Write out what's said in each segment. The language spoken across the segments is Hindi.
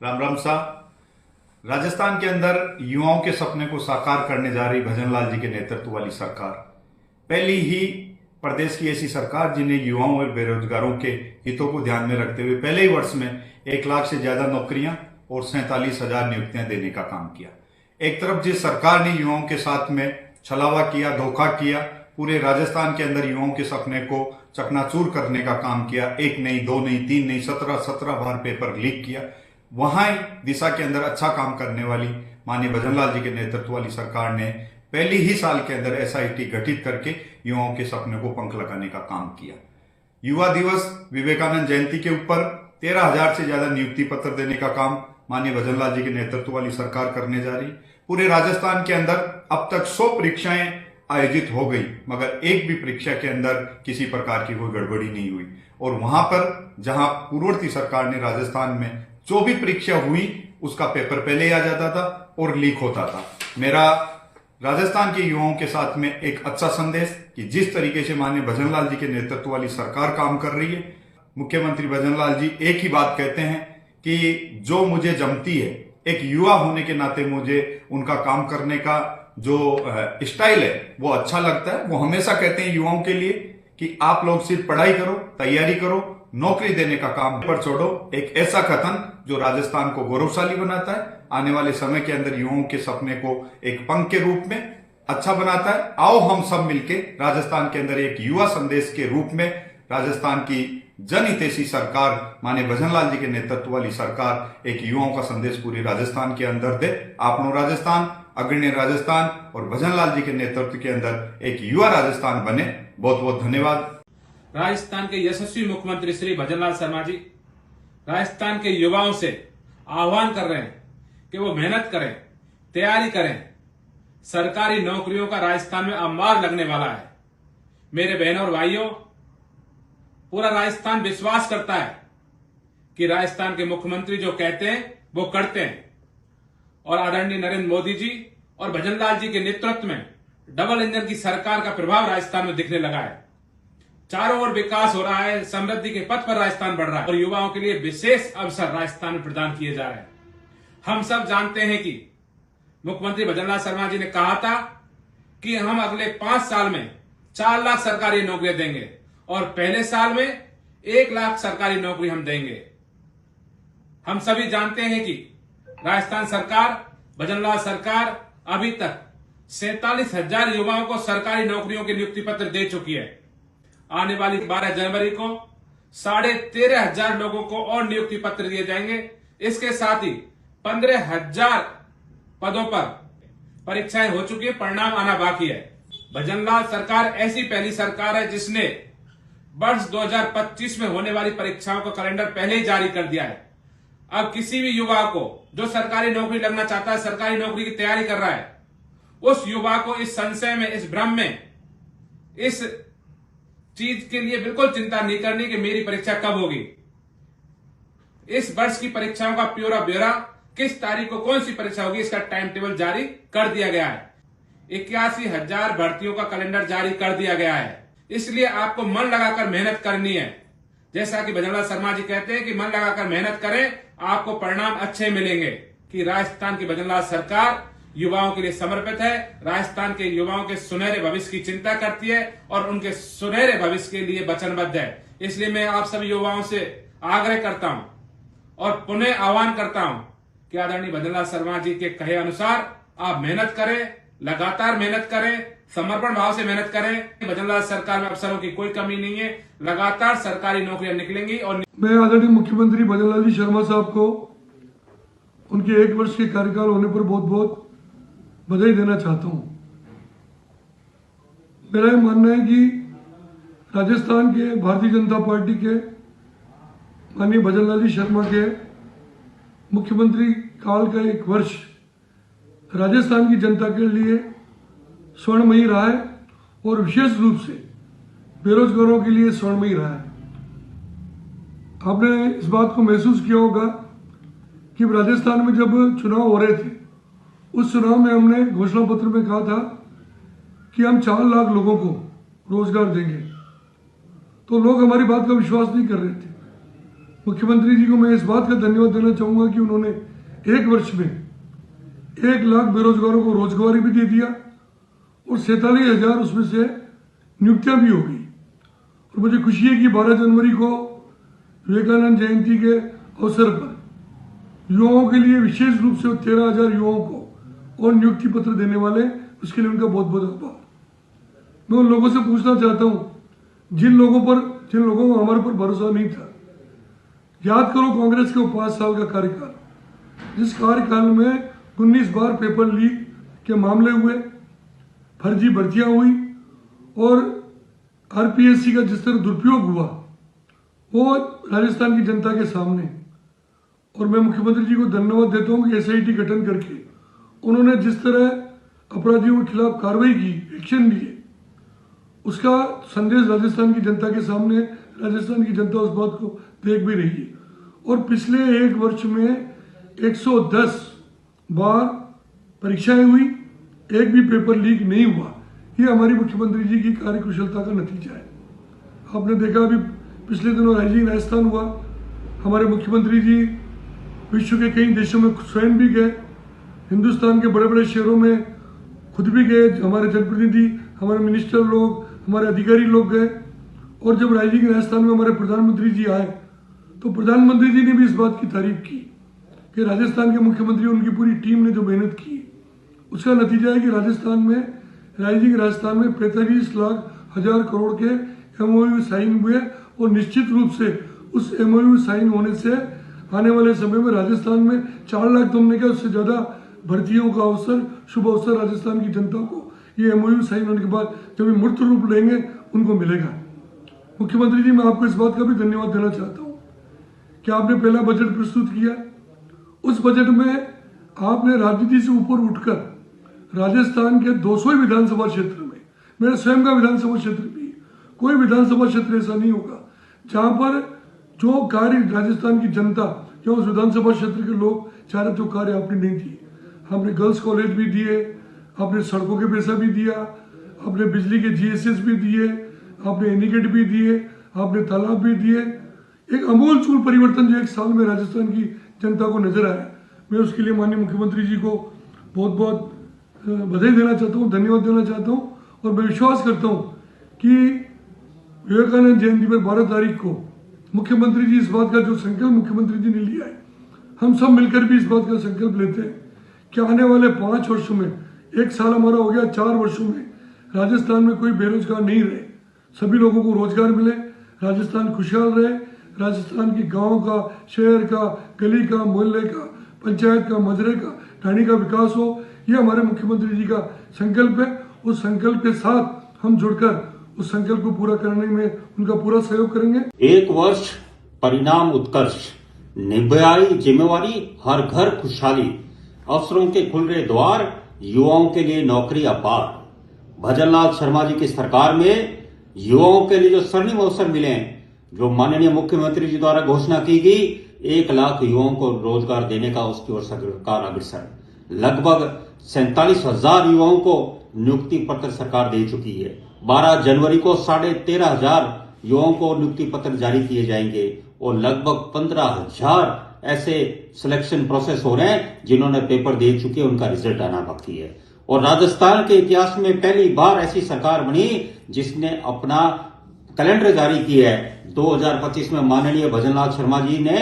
राम राम साहब। राजस्थान के अंदर युवाओं के सपने को साकार करने जा रही भजनलाल जी के नेतृत्व वाली सरकार पहली ही प्रदेश की ऐसी सरकार जिन्हें युवाओं और बेरोजगारों के हितों को ध्यान में रखते हुए पहले ही वर्ष में 1 लाख से ज्यादा नौकरियां और 47,000 नियुक्तियां देने का काम किया। एक तरफ जिस सरकार ने युवाओं के साथ में छलावा किया, धोखा किया, पूरे राजस्थान के अंदर युवाओं के सपने को चकनाचूर करने का काम किया, 1 नहीं 2 नहीं 3 नहीं 17 बार पेपर लीक किया, वहां दिशा के अंदर अच्छा काम करने वाली माननीय भजनलाल जी के नेतृत्व वाली सरकार ने पहली ही साल के अंदर एसआईटी गठित करके युवाओं के सपने को पंख लगाने का काम किया। युवा दिवस विवेकानंद जयंती के ऊपर 13,000 से ज्यादा नियुक्ति पत्र देने का काम माननीय भजनलाल जी के नेतृत्व वाली सरकार करने जा रही। पूरे राजस्थान के अंदर अब तक 100 परीक्षाएं आयोजित हो गई, मगर एक भी परीक्षा के अंदर किसी प्रकार की कोई गड़बड़ी नहीं हुई। और वहां पर जहां पूर्ववर्ती सरकार ने राजस्थान में जो भी परीक्षा हुई उसका पेपर पहले ही आ जाता था और लीक होता था। मेरा राजस्थान के युवाओं के साथ में एक अच्छा संदेश कि जिस तरीके से माननीय भजनलाल जी के नेतृत्व वाली सरकार काम कर रही है, मुख्यमंत्री भजनलाल जी एक ही बात कहते हैं कि जो मुझे जमती है, एक युवा होने के नाते मुझे उनका काम करने का जो स्टाइल है वो अच्छा लगता है। वो हमेशा कहते हैं युवाओं के लिए कि आप लोग सिर्फ पढ़ाई करो, तैयारी करो, नौकरी देने का काम पर छोड़ो। एक ऐसा कथन जो राजस्थान को गौरवशाली बनाता है, आने वाले समय के अंदर युवाओं के सपने को एक पंख के रूप में अच्छा बनाता है। आओ हम सब मिलके राजस्थान के अंदर एक युवा संदेश के रूप में राजस्थान की जनहितैषी सरकार माननीय भजनलाल जी के नेतृत्व वाली सरकार एक युवाओं का संदेश पूरे राजस्थान के अंदर दे। आपनो राजस्थान, अग्रणी राजस्थान और भजनलाल जी के नेतृत्व के अंदर एक युवा राजस्थान बने। बहुत बहुत धन्यवाद। राजस्थान के यशस्वी मुख्यमंत्री श्री भजनलाल शर्मा जी राजस्थान के युवाओं से आह्वान कर रहे हैं कि वो मेहनत करें, तैयारी करें। सरकारी नौकरियों का राजस्थान में अंबार लगने वाला है। मेरे बहनों और भाइयों, पूरा राजस्थान विश्वास करता है कि राजस्थान के मुख्यमंत्री जो कहते हैं वो करते हैं। और आदरणीय नरेंद्र मोदी जी और भजनलाल जी के नेतृत्व में डबल इंजन की सरकार का प्रभाव राजस्थान में दिखने लगा है। चारों ओर विकास हो रहा है, समृद्धि के पथ पर राजस्थान बढ़ रहा है और युवाओं के लिए विशेष अवसर राजस्थान में प्रदान किए जा रहे हैं। हम सब जानते हैं कि मुख्यमंत्री भजनलाल शर्मा जी ने कहा था कि हम अगले 5 साल में 4 लाख सरकारी नौकरियां देंगे और पहले साल में 1 लाख सरकारी नौकरी हम देंगे। हम सभी जानते हैं कि राजस्थान सरकार, भजनलाल सरकार अभी तक 47,000 युवाओं को सरकारी नौकरियों के नियुक्ति पत्र दे चुकी है। आने वाली 12 जनवरी को 13,500 लोगों को और नियुक्ति पत्र दिए जाएंगे। इसके साथ ही 15,000 पदों पर परीक्षाएं हो चुकी है, परिणाम आना बाकी है। भजनलाल सरकार ऐसी पहली सरकार है जिसने वर्ष 2025 में होने वाली परीक्षाओं का कैलेंडर पहले ही जारी कर दिया है। अब किसी भी युवा को जो सरकारी नौकरी लगना चाहता है, सरकारी नौकरी की तैयारी कर रहा है, उस युवा को इस संशय में, इस भ्रम में, इस चीज के लिए बिल्कुल चिंता नहीं करनी कि मेरी परीक्षा कब होगी। इस वर्ष की परीक्षाओं का पूरा ब्यौरा, किस तारीख को कौन सी परीक्षा होगी, इसका टाइम टेबल जारी कर दिया गया है। 81,000 भर्तियों का कैलेंडर जारी कर दिया गया है। इसलिए आपको मन लगाकर मेहनत करनी है। जैसा कि भजनलाल शर्मा जी कहते हैं कि मन लगाकर मेहनत करें, आपको परिणाम अच्छे मिलेंगे। कि राजस्थान की भजनलाल सरकार युवाओं के लिए समर्पित है, राजस्थान के युवाओं के सुनहरे भविष्य की चिंता करती है और उनके सुनहरे भविष्य के लिए वचनबद्ध है। इसलिए मैं आप सभी युवाओं से आग्रह करता हूं और पुनः आह्वान करता हूं कि आदरणीय भजनलाल शर्मा जी के कहे अनुसार आप मेहनत करें, लगातार मेहनत करें, समर्पण भाव से मेहनत करें। भजनलाल सरकार में अवसरों की कोई कमी नहीं है, लगातार सरकारी नौकरियां निकलेंगी। और मैं आदरणीय मुख्यमंत्री भजनलाल जी शर्मा साहब को उनके 1 वर्ष के कार्यकाल होने पर बहुत बहुत बधाई देना चाहता हूं। मेरा यह मानना है कि राजस्थान के भारतीय जनता पार्टी के माननीय भजनलाल जी शर्मा के मुख्यमंत्री काल का 1 वर्ष राजस्थान की जनता के लिए स्वर्णमयी रहा है और विशेष रूप से बेरोजगारों के लिए स्वर्णमयी रहा है। आपने इस बात को महसूस किया होगा कि राजस्थान में जब चुनाव हो रहे थे, उस चुनाव में हमने घोषणा पत्र में कहा था कि हम 4 लाख लोगों को रोजगार देंगे। तो लोग हमारी बात का विश्वास नहीं कर रहे थे, मुख्यमंत्री जी को मैं इस बात का धन्यवाद देना चाहूंगा कि उन्होंने एक वर्ष में 1 लाख बेरोजगारों को रोजगार भी दे दिया और 47,000 उसमें से नियुक्तियां भी हो गई। और मुझे खुशी है कि 12 जनवरी को विवेकानंद जयंती के अवसर पर युवाओं के लिए विशेष रूप से 13,000 युवाओं को और नियुक्ति पत्र देने वाले, उसके लिए उनका बहुत बहुत आभार। मैं उन लोगों से पूछना चाहता हूं जिन लोगों को हमारे पर भरोसा नहीं था, याद करो कांग्रेस के 5 साल का कार्यकाल, जिस कार्यकाल में 19 बार पेपर लीक के मामले हुए, फर्जी भर्तियां हुई और आरपीएससी का जिस तरह दुरुपयोग हुआ वो राजस्थान की जनता के सामने। और मैं मुख्यमंत्री जी को धन्यवाद देता हूं कि एसआईटी गठन करके उन्होंने जिस तरह अपराधियों के खिलाफ कार्रवाई की, एक्शन लिए, उसका संदेश राजस्थान की जनता के सामने, राजस्थान की जनता उस बात को देख भी रही है। और पिछले 1 वर्ष में 110 बार परीक्षाएं हुई, एक भी पेपर लीक नहीं हुआ। ये हमारी मुख्यमंत्री जी की कार्यकुशलता का नतीजा है। आपने देखा अभी पिछले दिनों राइजिंग राजस्थान हुआ, हमारे मुख्यमंत्री जी विश्व के कई देशों में स्वयं भी गए, हिंदुस्तान के बड़े बड़े शहरों में खुद भी गए, हमारे जनप्रतिनिधि, हमारे मिनिस्टर लोग, हमारे अधिकारी लोग गए। और जब राइजिंग राजस्थान में हमारे प्रधानमंत्री जी आए तो प्रधानमंत्री जी ने भी इस बात की तारीफ की कि राजस्थान के मुख्यमंत्री, उनकी पूरी टीम ने जो मेहनत की, उसका नतीजा है कि राजस्थान में, राइजिंग राजस्थान में 45,00,000 करोड़ के एमओयू साइन हुए। और निश्चित रूप से उस एमओयू साइन होने से आने वाले समय में राजस्थान में 4 लाख तो हमने कहा, उससे ज्यादा भर्तियों का अवसर, शुभ अवसर राजस्थान की जनता को ये एमओयू साइन होने के बाद जब ये मूर्त रूप लेंगे उनको मिलेगा। मुख्यमंत्री जी, मैं आपको इस बात का भी धन्यवाद देना चाहता हूं कि आपने पहला बजट प्रस्तुत किया। उस बजट में आपने राजनीति से ऊपर उठकर राजस्थान के 200 विधानसभा क्षेत्र में, मेरा स्वयं का विधानसभा क्षेत्र भी, कोई विधानसभा क्षेत्र ऐसा नहीं होगा जहां पर जो कार्य राजस्थान की जनता या उस विधानसभा क्षेत्र के लोग चाह रहे, तो कार्य आपने नहीं दिए। आपने गर्ल्स कॉलेज भी दिए, आपने सड़कों के पैसा भी दिया, आपने बिजली के जीएसएस भी दिए, आपने एनिकेट भी दिए, आपने तालाब भी दिए। एक अमूलचूल परिवर्तन जो 1 साल में राजस्थान की जनता को नजर आया, मैं उसके लिए माननीय मुख्यमंत्री जी को बहुत बहुत बधाई देना चाहता हूँ, धन्यवाद देना चाहता हूँ। और मैं विश्वास करता हूँ कि विवेकानंद जयंती पर 12 तारीख को मुख्यमंत्री जी इस बात का जो संकल्प मुख्यमंत्री जी ने लिया है, हम सब मिलकर भी इस बात का संकल्प लेते हैं कि आने वाले 5 वर्षों में, 1 साल हमारा हो गया, 4 वर्षों में राजस्थान में कोई बेरोजगार नहीं रहे, सभी लोगों को रोजगार मिले, राजस्थान खुशहाल रहे, राजस्थान की गांव का, शहर का, गली का, मोहल्ले का, पंचायत का, मजरे का, ढाणी का विकास हो। ये हमारे मुख्यमंत्री जी का संकल्प है। उस संकल्प के साथ हम जुड़कर उस संकल्प को पूरा करने में उनका पूरा सहयोग करेंगे। 1 वर्ष परिणाम उत्कर्ष, निभाई जिम्मेवारी, हर घर खुशहाली, अवसरों के खुल रहे द्वार, युवाओं के लिए नौकरी अपार। भजनलाल शर्मा जी की सरकार में युवाओं के लिए जो स्वर्णिम अवसर मिले हैं, जो माननीय मुख्यमंत्री जी द्वारा घोषणा की गई, 1 लाख युवाओं को रोजगार देने का उसकी ओर सरकार अग्रसर। लगभग 47,000 युवाओं को नियुक्ति पत्र सरकार दे चुकी है। 12 जनवरी को 13,500 युवाओं को नियुक्ति पत्र जारी किए जाएंगे और लगभग 15,000 ऐसे सिलेक्शन प्रोसेस हो रहे हैं जिन्होंने पेपर दे चुके, उनका रिजल्ट आना बाकी है। और राजस्थान के इतिहास में पहली बार ऐसी सरकार बनी जिसने अपना कैलेंडर जारी किया है। 2025 में माननीय भजनलाल शर्मा जी ने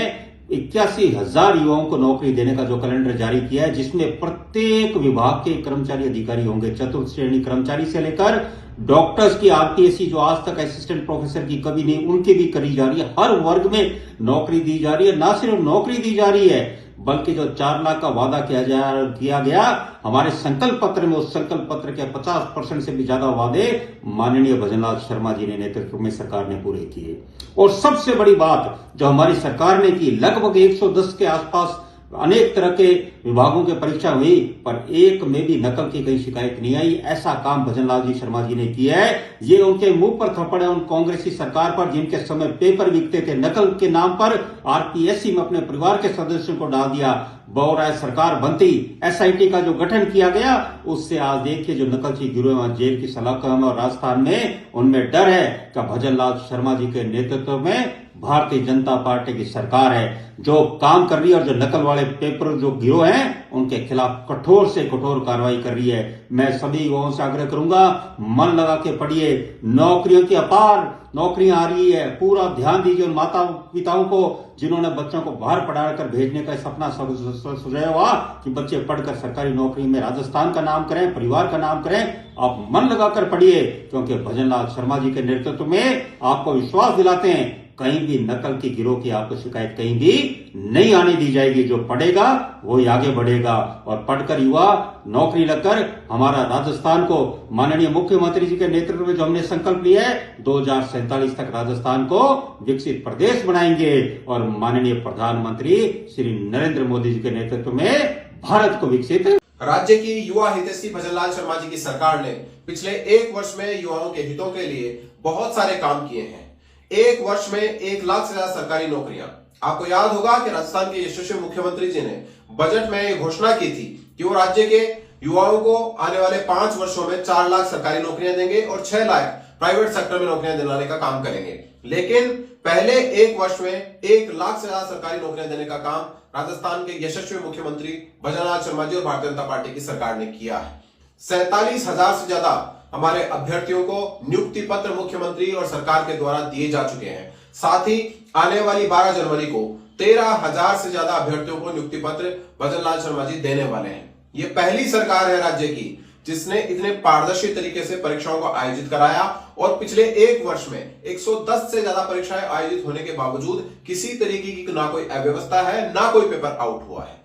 81,000 युवाओं को नौकरी देने का जो कैलेंडर जारी किया है, जिसमें प्रत्येक विभाग के कर्मचारी अधिकारी होंगे, चतुर्थ श्रेणी कर्मचारी से लेकर डॉक्टर्स की आरपीएससी जो आज तक असिस्टेंट प्रोफेसर की कभी नहीं, उनकी भी करी जा रही है। हर वर्ग में नौकरी दी जा रही है। ना सिर्फ नौकरी दी जा रही है बल्कि जो 4 लाख का वादा किया गया हमारे संकल्प पत्र में, उस संकल्प पत्र के 50% से भी ज्यादा वादे माननीय भजनलाल शर्मा जी ने नेतृत्व में सरकार ने पूरे किए। और सबसे बड़ी बात जो हमारी सरकार ने की, लगभग 110 के आसपास अनेक तरह के विभागों की परीक्षा हुई, पर एक में भी नकल की कहीं शिकायत नहीं आई। ऐसा काम भजनलाल जी शर्मा जी ने किया है। ये उनके मुंह पर थप्पड़ है उन कांग्रेसी सरकार पर जिनके समय पेपर बिकते थे नकल के नाम पर। आरपीएससी में अपने परिवार के सदस्यों को डाल दिया। बहुराय सरकार बनती, एसआईटी का जो गठन किया गया, उससे आज देखिए जो नकलची गिरोह जेल की सलाखों में और राजस्थान में, उनमें डर है कि भजनलाल शर्मा जी के नेतृत्व में भारतीय जनता पार्टी की सरकार है जो काम कर रही है और जो नकल वाले पेपर जो गिरोह हैं उनके खिलाफ कठोर से कठोर कार्रवाई कर रही है। मैं सभी युवाओं से आग्रह करूंगा, मन लगा के पढ़िए, नौकरियों की अपार नौकरियां आ रही है, पूरा ध्यान दीजिए उन माता पिताओं को जिन्होंने बच्चों को बाहर पढ़ाकर भेजने का सपना सुझाया हुआ कि बच्चे पढ़कर सरकारी नौकरी में राजस्थान का नाम करें, परिवार का नाम करें। आप मन लगाकर पढ़िए, क्योंकि भजनलाल शर्मा जी के नेतृत्व में आपको विश्वास दिलाते हैं कहीं भी नकल की गिरोह की आपको शिकायत कहीं भी नहीं आने दी जाएगी। जो पढ़ेगा वो ही आगे बढ़ेगा और पढ़कर युवा नौकरी लगकर हमारा राजस्थान को माननीय मुख्यमंत्री जी के नेतृत्व में जो हमने संकल्प लिया है 2047 तक राजस्थान को विकसित प्रदेश बनाएंगे और माननीय प्रधानमंत्री श्री नरेंद्र मोदी जी के नेतृत्व में भारत को विकसित। राज्य की युवा हितैषी भजनलाल शर्मा जी की सरकार ने पिछले 1 वर्ष में युवाओं के हितों के लिए बहुत सारे काम किए हैं। 1 वर्ष में 1 लाख से ज्यादा सरकारी नौकरियां। आपको याद होगा कि राजस्थान के यशस्वी मुख्यमंत्री जी ने बजट में घोषणा की थी कि वो राज्य के युवाओं को आने वाले 5 वर्षों में 4 लाख सरकारी नौकरियां देंगे और 6 लाख प्राइवेट सेक्टर में नौकरियां दिलाने का काम करेंगे। लेकिन पहले 1 वर्ष में 1 लाख से ज्यादा सरकारी नौकरियां देने का काम राजस्थान के यशस्वी मुख्यमंत्री भजनलाल शर्मा जी और भारतीय जनता पार्टी की सरकार ने किया है। 47,000 से ज्यादा हमारे अभ्यर्थियों को नियुक्ति पत्र मुख्यमंत्री और सरकार के द्वारा दिए जा चुके हैं। साथ ही आने वाली 12 जनवरी को 13,000 से ज्यादा अभ्यर्थियों को नियुक्ति पत्र भजनलाल शर्मा जी देने वाले हैं। ये पहली सरकार है राज्य की जिसने इतने पारदर्शी तरीके से परीक्षाओं को आयोजित कराया और पिछले 1 वर्ष में 110 से ज्यादा परीक्षाएं आयोजित होने के बावजूद किसी तरीके की ना कोई अव्यवस्था है, ना कोई पेपर आउट हुआ है।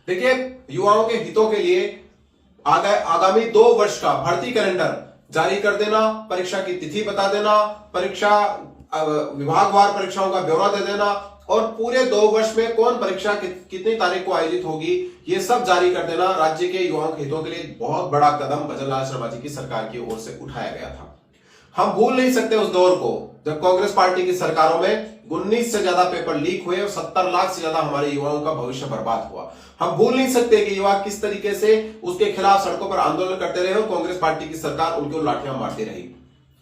देखिए, युवाओं के हितों के लिए आगामी 2 वर्ष का भर्ती कैलेंडर जारी कर देना, परीक्षा की तिथि बता देना, परीक्षा विभागवार परीक्षाओं का ब्यौरा दे देना और पूरे 2 वर्ष में कौन परीक्षा कितनी तारीख को आयोजित होगी ये सब जारी कर देना राज्य के युवाओं के हितों के लिए बहुत बड़ा कदम भजनलाल शर्मा जी की सरकार की ओर से उठाया गया था। हम भूल नहीं सकते उस दौर को जब कांग्रेस पार्टी की सरकारों में 19 से ज्यादा पेपर लीक हुए और 70 लाख से ज्यादा हमारे युवाओं का भविष्य बर्बाद हुआ। हम भूल नहीं सकते कि युवा किस तरीके से उसके खिलाफ सड़कों पर आंदोलन करते रहे और कांग्रेस पार्टी की सरकार उनको लाठियां मारती रही।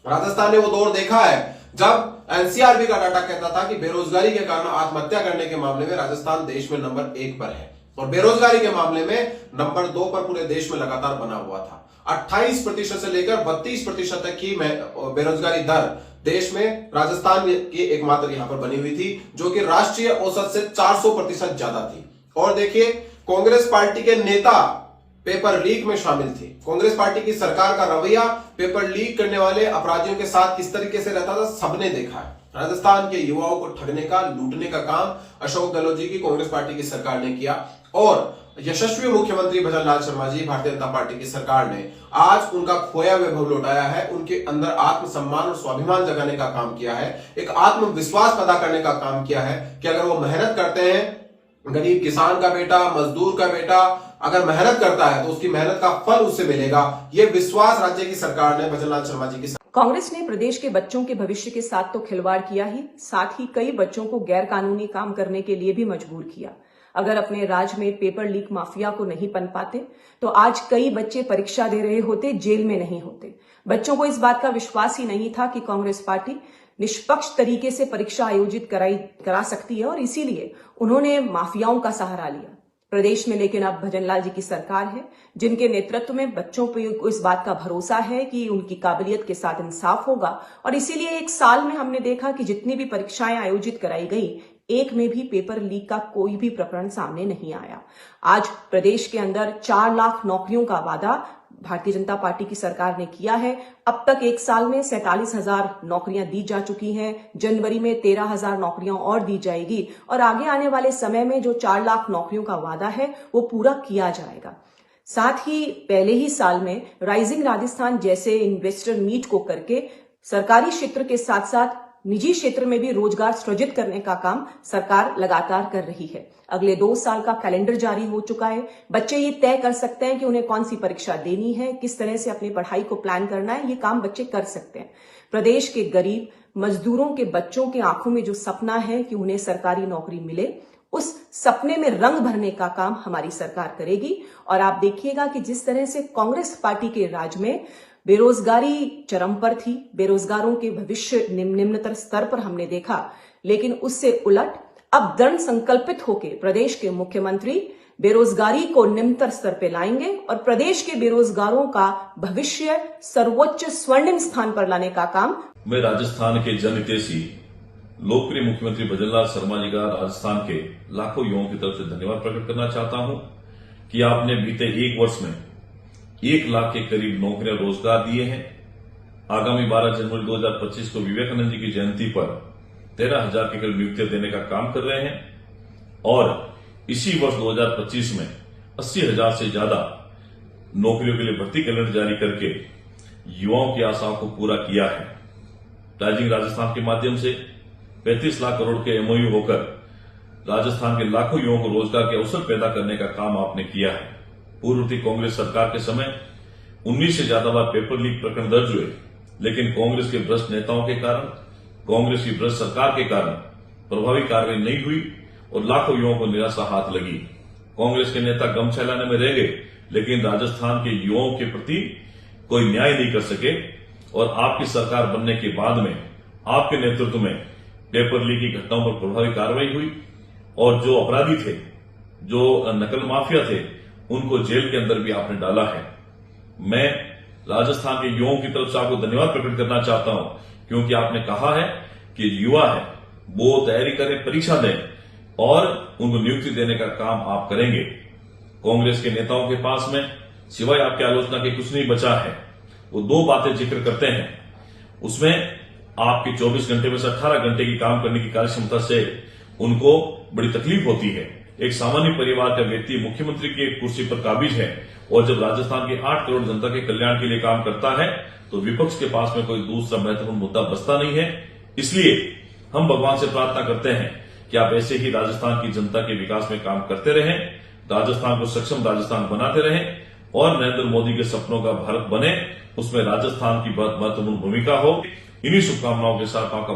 राजस्थान ने वो दौर देखा है जब एनसीआरबी का डाटा कहता था कि बेरोजगारी के कारण आत्महत्या करने के मामले में राजस्थान देश में नंबर 1 पर है और बेरोजगारी के मामले में नंबर 2 पर पूरे देश में लगातार बना हुआ था। 28% से लेकर 32% तक की बेरोजगारी दर देश में राजस्थान की एकमात्र यहां पर बनी हुई थी, जो कि राष्ट्रीय औसत से 400% ज्यादा थी। और देखिए, कांग्रेस पार्टी के नेता पेपर लीक में शामिल थे। कांग्रेस पार्टी की सरकार का रवैया पेपर लीक करने वाले अपराधियों के साथ किस तरीके से रहता था सबने देखा है। राजस्थान के युवाओं को ठगने का, लूटने का काम अशोक गहलोत जी की कांग्रेस पार्टी की सरकार ने किया और यशस्वी मुख्यमंत्री भजनलाल शर्मा जी भारतीय जनता पार्टी की सरकार ने आज उनका खोया वैभव लौटाया है, उनके अंदर आत्मसम्मान और स्वाभिमान जगाने का काम किया है, एक आत्मविश्वास पैदा करने का काम किया है कि अगर वो मेहनत करते हैं, गरीब किसान का बेटा, मजदूर का बेटा अगर मेहनत करता है तो उसकी मेहनत का फल उससे मिलेगा। ये विश्वास राज्य की सरकार ने भजनलाल शर्मा जी की कांग्रेस ने प्रदेश के बच्चों के भविष्य के साथ तो खिलवाड़ किया ही, साथ ही कई बच्चों को गैर कानूनी काम करने के लिए भी मजबूर किया। अगर अपने राज्य में पेपर लीक माफिया को नहीं पन पाते तो आज कई बच्चे परीक्षा दे रहे होते, जेल में नहीं होते। बच्चों को इस बात का विश्वास ही नहीं था कि कांग्रेस पार्टी निष्पक्ष तरीके से परीक्षा आयोजित करा सकती है और इसीलिए उन्होंने माफियाओं का सहारा लिया प्रदेश में। लेकिन अब भजनलाल जी की सरकार है जिनके नेतृत्व में बच्चों पर इस बात का भरोसा है कि उनकी काबिलियत के साथ इंसाफ होगा और इसीलिए 1 साल में हमने देखा कि जितनी भी परीक्षाएं आयोजित कराई गई, एक में भी पेपर लीक का कोई भी प्रकरण सामने नहीं आया। आज प्रदेश के अंदर 4 लाख नौकरियों का वादा भारतीय जनता पार्टी की सरकार ने किया है। अब तक 1 साल में 47,000 नौकरियां दी जा चुकी हैं। जनवरी में 13,000 नौकरियां और दी जाएगी और आगे आने वाले समय में जो 4 लाख नौकरियों का वादा है वो पूरा किया जाएगा। साथ ही पहले ही साल में राइजिंग राजस्थान जैसे इन्वेस्टर मीट को करके सरकारी क्षेत्र के साथ साथ निजी क्षेत्र में भी रोजगार सृजित करने का काम सरकार लगातार कर रही है। अगले 2 साल का कैलेंडर जारी हो चुका है। बच्चे ये तय कर सकते हैं कि उन्हें कौन सी परीक्षा देनी है, किस तरह से अपनी पढ़ाई को प्लान करना है, ये काम बच्चे कर सकते हैं। प्रदेश के गरीब मजदूरों के बच्चों के आंखों में जो सपना है कि उन्हें सरकारी नौकरी मिले, उस सपने में रंग भरने का काम हमारी सरकार करेगी। और आप देखिएगा कि जिस तरह से कांग्रेस पार्टी के राज में बेरोजगारी चरम पर थी, बेरोजगारों के भविष्य निम्नतर स्तर पर हमने देखा, लेकिन उससे उलट अब दृढ़ संकल्पित होकर प्रदेश के मुख्यमंत्री बेरोजगारी को निम्नतर स्तर पर लाएंगे और प्रदेश के बेरोजगारों का भविष्य सर्वोच्च स्वर्णिम स्थान पर लाने का काम। मैं राजस्थान के जनहितैषी लोकप्रिय मुख्यमंत्री भजनलाल शर्मा जी का राजस्थान के लाखों युवाओं की तरफ से धन्यवाद प्रकट करना चाहता हूं कि आपने बीते एक वर्ष में 1 लाख के करीब नौकरियां रोजगार दिए हैं। आगामी 12 जनवरी 2025 को विवेकानंद जी की जयंती पर 13,000 के करीब नियुक्तियां देने का काम कर रहे हैं और इसी वर्ष 2025 में 80,000 से ज्यादा नौकरियों के लिए भर्ती कैलेंडर जारी करके युवाओं की आशाओं को पूरा किया है। राइजिंग राजस्थान के माध्यम से 35 लाख करोड़ के एमओयू होकर राजस्थान के लाखों युवाओं को रोजगार के अवसर पैदा करने का काम आपने किया है। पूर्ववर्ती कांग्रेस सरकार के समय 19 से ज्यादा बार पेपर लीक प्रकरण दर्ज हुए, लेकिन कांग्रेस के भ्रष्ट नेताओं के कारण, कांग्रेस की भ्रष्ट सरकार के कारण प्रभावी कार्रवाई नहीं हुई और लाखों युवाओं को निराशा हाथ लगी। कांग्रेस के नेता गम फैलाने में रह गए, लेकिन राजस्थान के युवाओं के प्रति कोई न्याय नहीं कर सके और आपकी सरकार बनने के बाद में आपके नेतृत्व में पेपर लीक की घटनाओं पर प्रभावी कार्रवाई हुई और जो अपराधी थे, जो नकल माफिया थे, उनको जेल के अंदर भी आपने डाला है। मैं राजस्थान के युवाओं की तरफ से आपको धन्यवाद प्रकट करना चाहता हूं, क्योंकि आपने कहा है कि युवा है वो तैयारी करें, परीक्षा दें और उनको नियुक्ति देने का काम आप करेंगे। कांग्रेस के नेताओं के पास में सिवाय आपकी आलोचना के कुछ नहीं बचा है। वो 2 बातें जिक्र करते हैं, उसमें आपकी 24 घंटे में से 18 घंटे की काम करने की कार्य क्षमता से उनको बड़ी तकलीफ होती है। एक सामान्य परिवार का व्यक्ति मुख्यमंत्री की एक कुर्सी पर काबिज है और जब राजस्थान के 8 करोड़ जनता के कल्याण के लिए काम करता है तो विपक्ष के पास में कोई दूसरा महत्वपूर्ण मुद्दा बचता नहीं है। इसलिए हम भगवान से प्रार्थना करते हैं कि आप ऐसे ही राजस्थान की जनता के विकास में काम करते रहें, राजस्थान को सक्षम राजस्थान बनाते रहें और नरेंद्र मोदी के सपनों का भारत बने, उसमें राजस्थान की बहुत महत्वपूर्ण भूमिका हो। इन्हीं शुभकामनाओं के साथ आपका